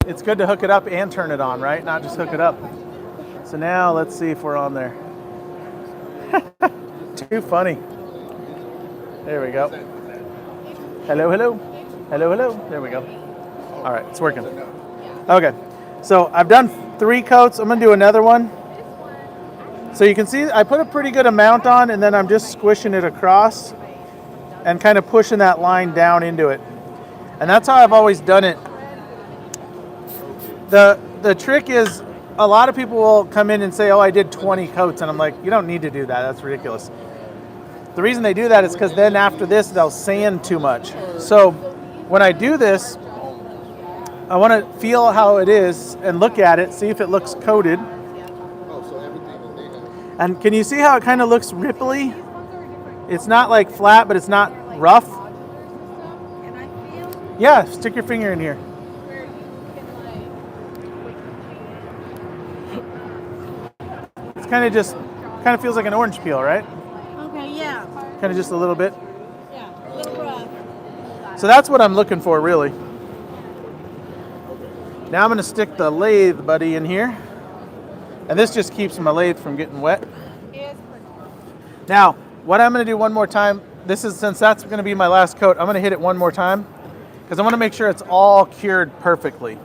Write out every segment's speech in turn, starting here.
it's good to hook it up and turn it on, right? Not just hook it up. So now let's see if we're on there. Too funny. There we go. Hello, hello. Hello, hello. There we go. All right, it's working. Okay, so I've done 3 coats. I'm gonna do another one. So you can see I put a pretty good amount on, and then I'm just squishing it across and kind of pushing that line down into it. And that's how I've always done it. The trick is, a lot of people will come in and say, oh, I did 20 coats, and I'm like, you don't need to do that, that's ridiculous. The reason they do that is because then after this, they'll sand too much. So when I do this, I want to feel how it is and look at it, see if it looks coated. And can you see how it kind of looks ripply? It's not like flat, but it's not rough. Yeah, stick your finger in here. It's kind of feels like an orange peel, right? Okay, yeah. Kind of just a little bit. Yeah, a little rough. So that's what I'm looking for, really. Now I'm going to stick the lathe buddy in here. And this just keeps my lathe from getting wet. Now, what I'm going to do one more time, since that's going to be my last coat, I'm going to hit it one more time because I want to make sure it's all cured perfectly.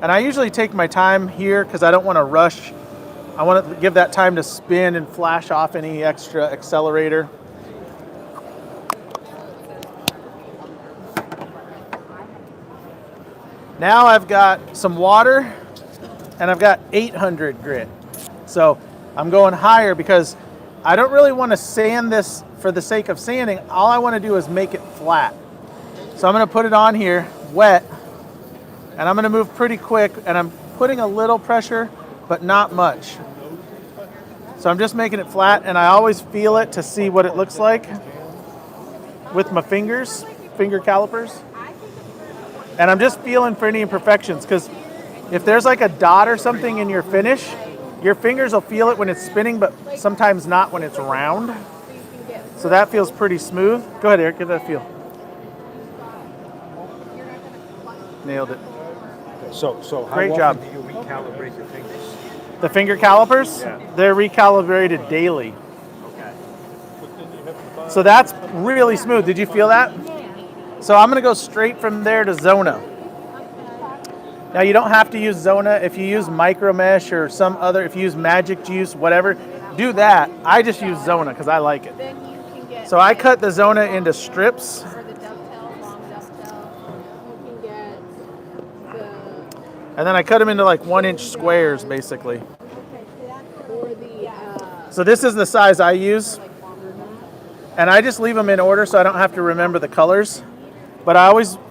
And I usually take my time here because I don't want to rush. I want to give that time to spin and flash off any extra accelerator. Now I've got some water and I've got 800 grit. So I'm going higher because I don't really want to sand this for the sake of sanding. All I want to do is make it flat. So I'm going to put it on here wet, and I'm going to move pretty quick, and I'm putting a little pressure, but not much. So I'm just making it flat, and I always feel it to see what it looks like with my fingers, finger calipers. And I'm just feeling for any imperfections, because if there's like a dot or something in your finish, your fingers will feel it when it's spinning, but sometimes not when it's round. So that feels pretty smooth. Go ahead, Eric, give that a feel. Nailed it. So how Great often job. do you recalibrate your fingers? The finger calipers, Yeah. they're recalibrated daily. Okay. So that's really smooth. Did you feel that? So I'm going to go straight from there to Zona. Now you don't have to use Zona. If you use micro mesh or some other, if you use magic juice, whatever, do that. I just use Zona because I like it. So I cut the Zona into strips. And then I cut them into like 1-inch squares, basically. So this is the size I use. And I just leave them in order so I don't have to remember the colors. But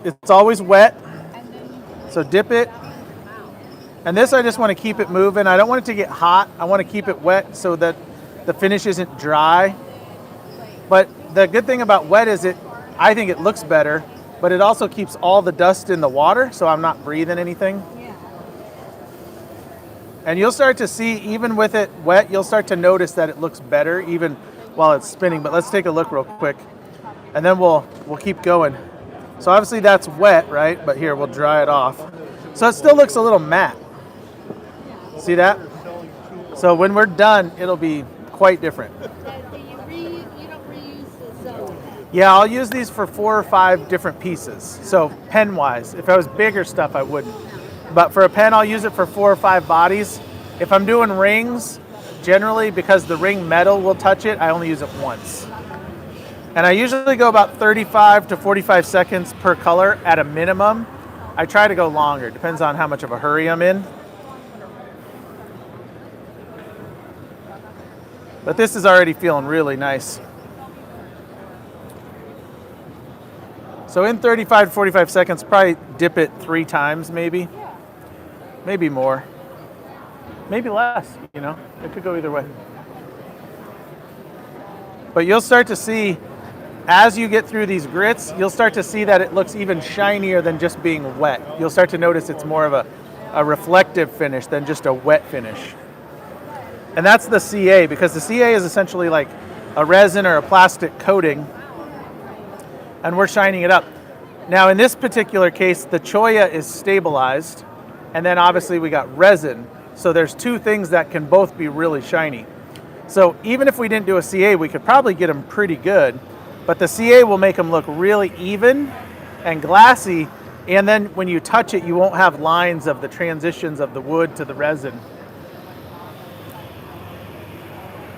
it's always wet. So dip it. And this I just want to keep it moving. I don't want it to get hot. I want to keep it wet so that the finish isn't dry. But the good thing about wet is I think it looks better, but it also keeps all the dust in the water, so I'm not breathing anything. And you'll start to see, even with it wet, you'll start to notice that it looks better even while it's spinning. But let's take a look real quick, and then we'll keep going. So obviously that's wet, right? But here, we'll dry it off. So it still looks a little matte. See that? So when we're done, it'll be quite different. You don't reuse the Zona. Yeah, I'll use these for 4 or 5 different pieces. So pen-wise, if I was bigger stuff, I wouldn't. But for a pen, I'll use it for 4 or 5 bodies. If I'm doing rings, generally, because the ring metal will touch it, I only use it once. And I usually go about 35 to 45 seconds per color at a minimum. I try to go longer, depends on how much of a hurry I'm in. But this is already feeling really nice. So in 35 to 45 seconds, probably dip it 3 times maybe. Maybe more. Maybe less, you know. It could go either way. But you'll start to see, as you get through these grits, you'll start to see that it looks even shinier than just being wet. You'll start to notice it's more of a reflective finish than just a wet finish. And that's the CA, because the CA is essentially like a resin or a plastic coating, and we're shining it up. Now in this particular case, the choya is stabilized, And then obviously we got resin. So there's two things that can both be really shiny. So even if we didn't do a CA, we could probably get them pretty good. But the CA will make them look really even and glassy. And then when you touch it, you won't have lines of the transitions of the wood to the resin.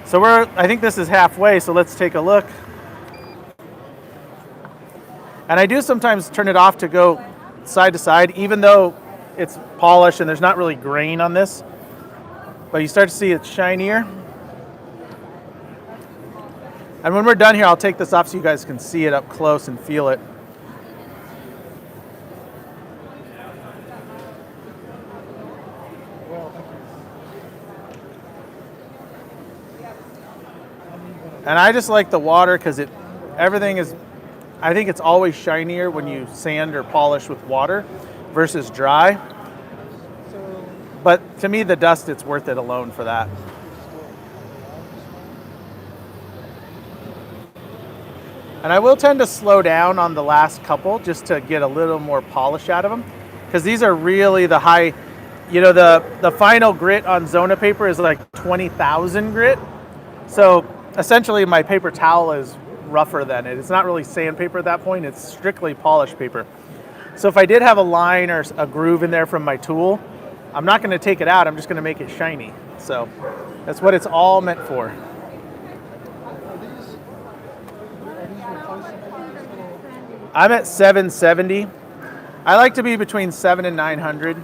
So I think this is halfway, so let's take a look. And I do sometimes turn it off to go side to side, even though it's polished and there's not really grain on this. But you start to see it's shinier. And when we're done here, I'll take this off so you guys can see it up close and feel it. And I just like the water because everything is, I think it's always shinier when you sand or polish with water versus dry. But to me, the dust, it's worth it alone for that. And I will tend to slow down on the last couple just to get a little more polish out of them. Because these are really the high, you know, the final grit on Zona paper is like 20,000 grit. So essentially my paper towel is rougher than it. It's not really sandpaper at that point, it's strictly polished paper. So if I did have a line or a groove in there from my tool, I'm not going to take it out, I'm just going to make it shiny. So that's what it's all meant for. I'm at 770. I like to be between 7 and 900.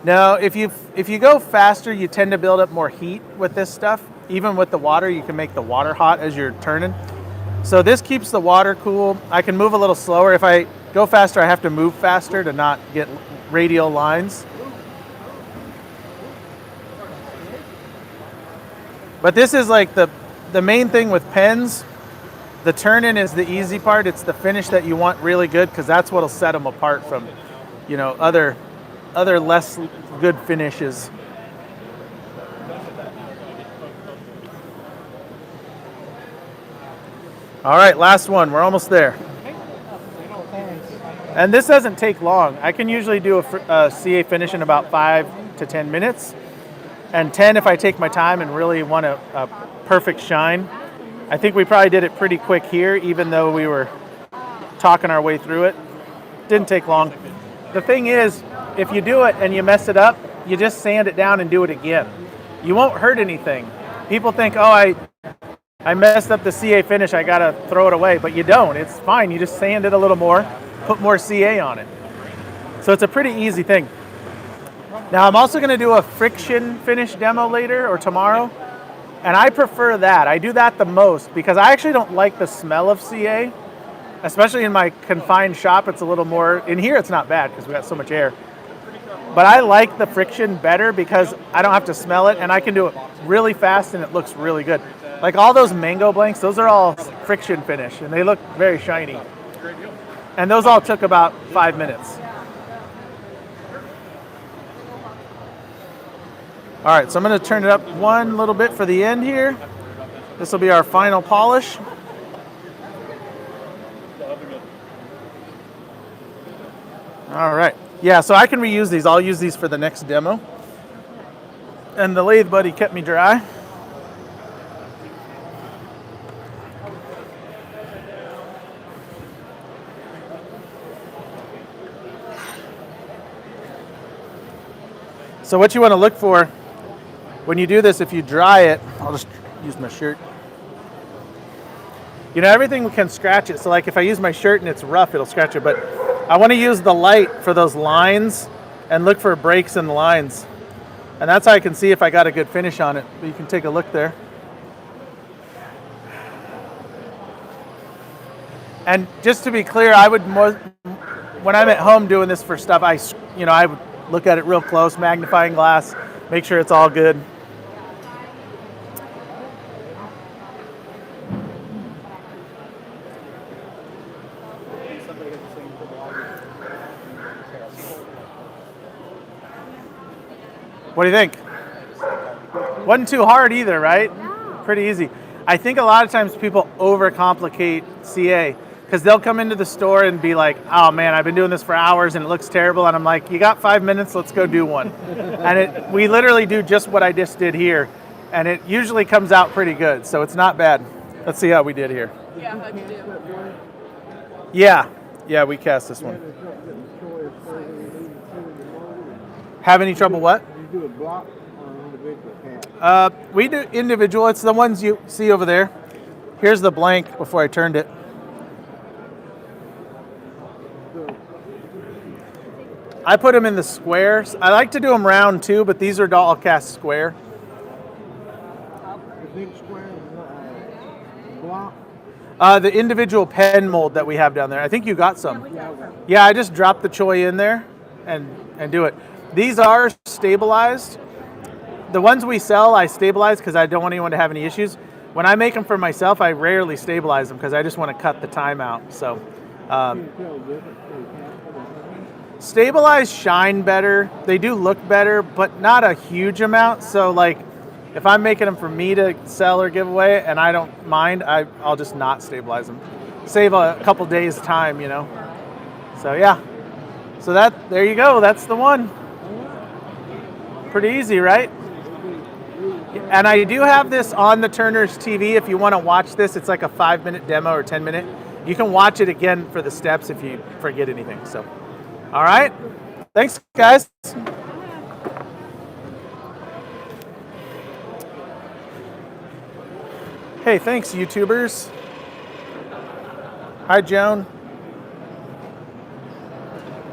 No, if you go faster, you tend to build up more heat with this stuff. Even with the water, you can make the water hot as you're turning. So this keeps the water cool. I can move a little slower. If I go faster, I have to move faster to not get radial lines. But this is like the main thing with pens. The turn-in is the easy part. It's the finish that you want really good because that's what'll set them apart from, you know, other less good finishes. All right, last one. We're almost there. And this doesn't take long. I can usually do a CA finish in about 5 to 10 minutes. And 10 if I take my time and really want a perfect shine. I think we probably did it pretty quick here, even though we were talking our way through it. Didn't take long. The thing is, if you do it and you mess it up, you just sand it down and do it again. You won't hurt anything. People think, oh, I messed up the CA finish, I gotta throw it away, but you don't. It's fine, you just sand it a little more, put more CA on it. So it's a pretty easy thing. Now I'm also gonna do a friction finish demo later or tomorrow, and I prefer that. I do that the most because I actually don't like the smell of CA, especially in my confined shop. It's a little more, in here it's not bad because we got so much air. But I like the friction better because I don't have to smell it and I can do it really fast and it looks really good. Like all those mango blanks, those are all friction finish and they look very shiny. And those all took about 5 minutes. All right, so I'm gonna turn it up one little bit for the end here. This will be our final polish. All right, yeah, so I can reuse these. I'll use these for the next demo. And the lathe buddy kept me dry. So what you want to look for when you do this, if you dry it, I'll just use my shirt. You know, everything can scratch it. So like if I use my shirt and it's rough, it'll scratch it. But I want to use the light for those lines and look for breaks in the lines. And that's how I can see if I got a good finish on it. But you can take a look there. And just to be clear, I would when I'm at home doing this for stuff, I would look at it real close, magnifying glass, make sure it's all good. What do you think? Wasn't too hard either, right? No. Pretty easy. I think a lot of times people overcomplicate CA. because they'll come into the store and be like, oh man, I've been doing this for hours and it looks terrible. And I'm like, you got 5 minutes, let's go do one. And we literally do just what I just did here. And it usually comes out pretty good. So it's not bad. Let's see how we did here. Yeah, how'd you do? Yeah, we cast this one. Have any trouble what? You do a block or an individual cast? We do individual. It's the ones you see over there. Here's the blank before I turned it. I put them in the squares. I like to do them round too, but these are all cast square. The big square block. The individual pen mold that we have down there. I think you got some. Yeah, I just dropped the choy in there and do it. These are stabilized. The ones we sell, I stabilize because I don't want anyone to have any issues. When I make them for myself, I rarely stabilize them because I just want to cut the time out. So, stabilized shine better. They do look better, but not a huge amount. So, like, if I'm making them for me to sell or give away and I don't mind, I'll just not stabilize them. Save a couple days time, you know. So, yeah. So there you go. That's the one. Pretty easy, right? And I do have this on the Turner's TV. If you want to watch this, it's like a 5-minute demo or 10-minute. You can watch it again for the steps if you forget anything. So, all right. Thanks, guys. Hey, thanks, YouTubers. Hi, Joan.